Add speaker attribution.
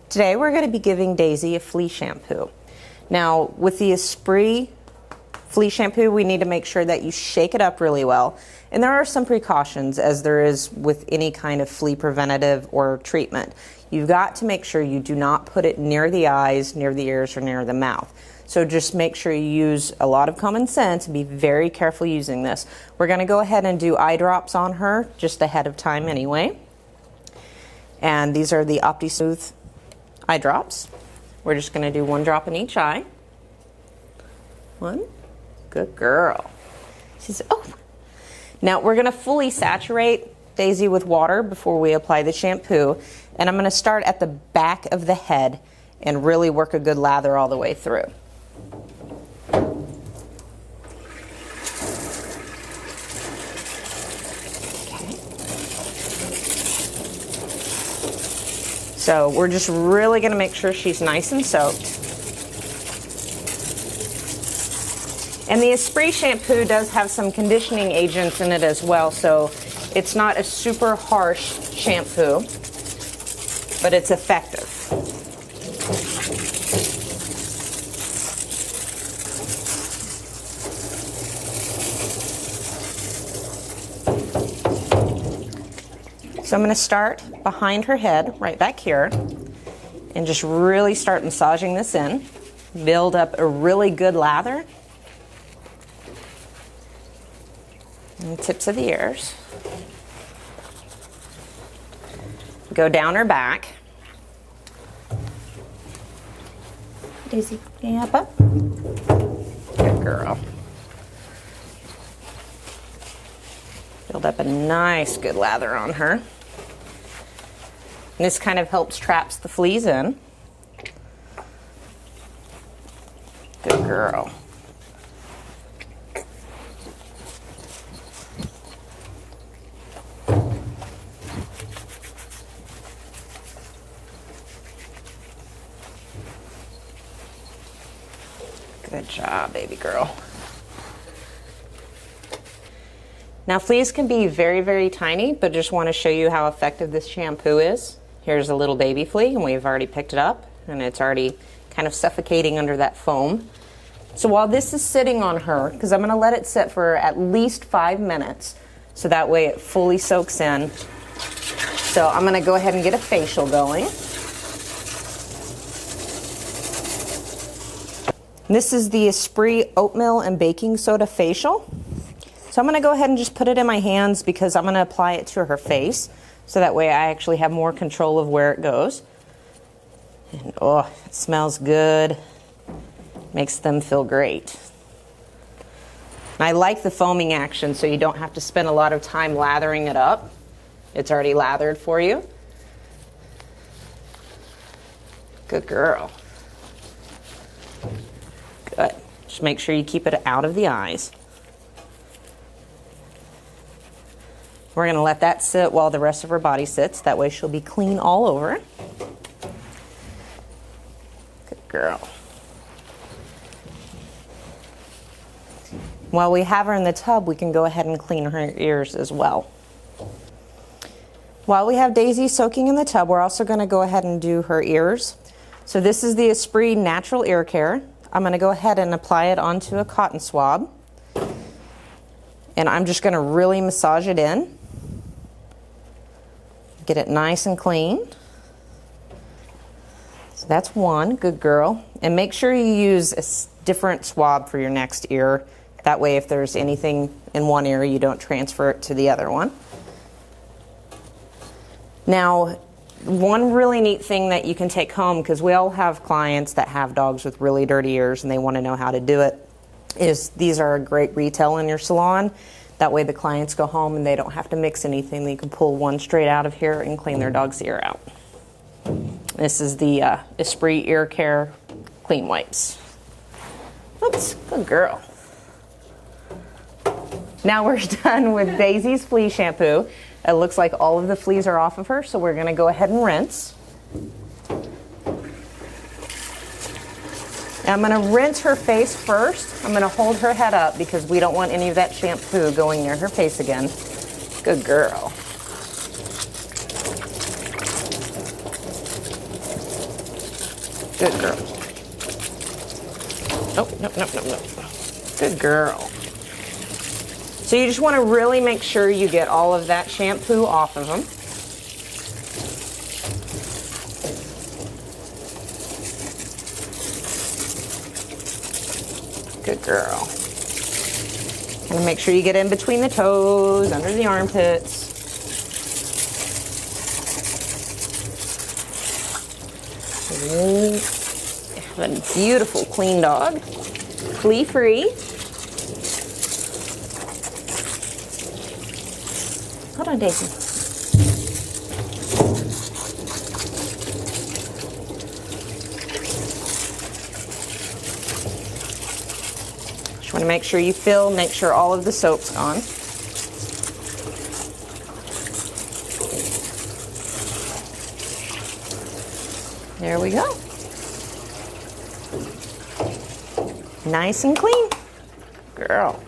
Speaker 1: Today we're going to be giving Daisy a flea shampoo. Now with the Esprit flea shampoo, we need to make sure that you shake it up really well. And there are some precautions, as there is with any kind of flea preventative or treatment. You've got to make sure you do not put it near the eyes, near the ears, or near the mouth. So just make sure you use a lot of common sense and be very careful using this. We're going to go ahead and do eye drops on her just ahead of time anyway. And these are the OptiSmooth eye drops. We're just going to do 1 drop in each eye. 1. Good girl. She's, oh. Now we're going to fully saturate Daisy with water before we apply the shampoo. And I'm going to start at the back of the head and really work a good lather all the way through. So we're just really going to make sure she's nice and soaked. And the Esprit shampoo does have some conditioning agents in it as well, so it's not a super harsh shampoo, but it's effective. So I'm going to start behind her head, right back here, and just really start massaging this in. Build up a really good lather. And the tips of the ears. Go down her back. Daisy, can you hop up? Good girl. Build up a nice good lather on her. And this kind of helps traps the fleas in. Good girl. Good job, baby girl. Now fleas can be very, very tiny, but just want to show you how effective this shampoo is. Here's a little baby flea, and we've already picked it up, and it's already kind of suffocating under that foam. So while this is sitting on her, because I'm going to let it sit for at least 5 minutes, so that way it fully soaks in. So I'm going to go ahead and get a facial going. This is the Esprit oatmeal and baking soda facial. So I'm going to go ahead and just put it in my hands because I'm going to apply it to her face. So that way I actually have more control of where it goes. And oh, it smells good. Makes them feel great. And I like the foaming action so you don't have to spend a lot of time lathering it up. It's already lathered for you. Good girl. Good. Just make sure you keep it out of the eyes. We're going to let that sit while the rest of her body sits. That way she'll be clean all over. Good girl. While we have her in the tub, we can go ahead and clean her ears as well. While we have Daisy soaking in the tub, we're also going to go ahead and do her ears. So this is the Esprit Natural Ear Care. I'm going to go ahead and apply it onto a cotton swab. And I'm just going to really massage it in. Get it nice and clean. So that's 1, good girl. And make sure you use a different swab for your next ear. That way if there's anything in one ear, you don't transfer it to the other one. Now, one really neat thing that you can take home, because we all have clients that have dogs with really dirty ears and they want to know how to do it, is these are a great retail in your salon. That way the clients go home and they don't have to mix anything. They can pull one straight out of here and clean their dog's ear out. This is the Esprit Ear Care Clean Wipes. Oops, good girl. Now we're done with Daisy's flea shampoo. It looks like all of the fleas are off of her, so we're going to go ahead and rinse. I'm going to rinse her face first. I'm going to hold her head up because we don't want any of that shampoo going near her face again. Good girl. Good girl. Oh, no, no, no, no. Good girl. So you just want to really make sure you get all of that shampoo off of them. Good girl. And make sure you get in between the toes, under the armpits. Have a beautiful, clean dog. Flea free. Hold on, Daisy. Just want to make sure you fill, make sure all of the soap's gone. There we go. Nice and clean. Girl.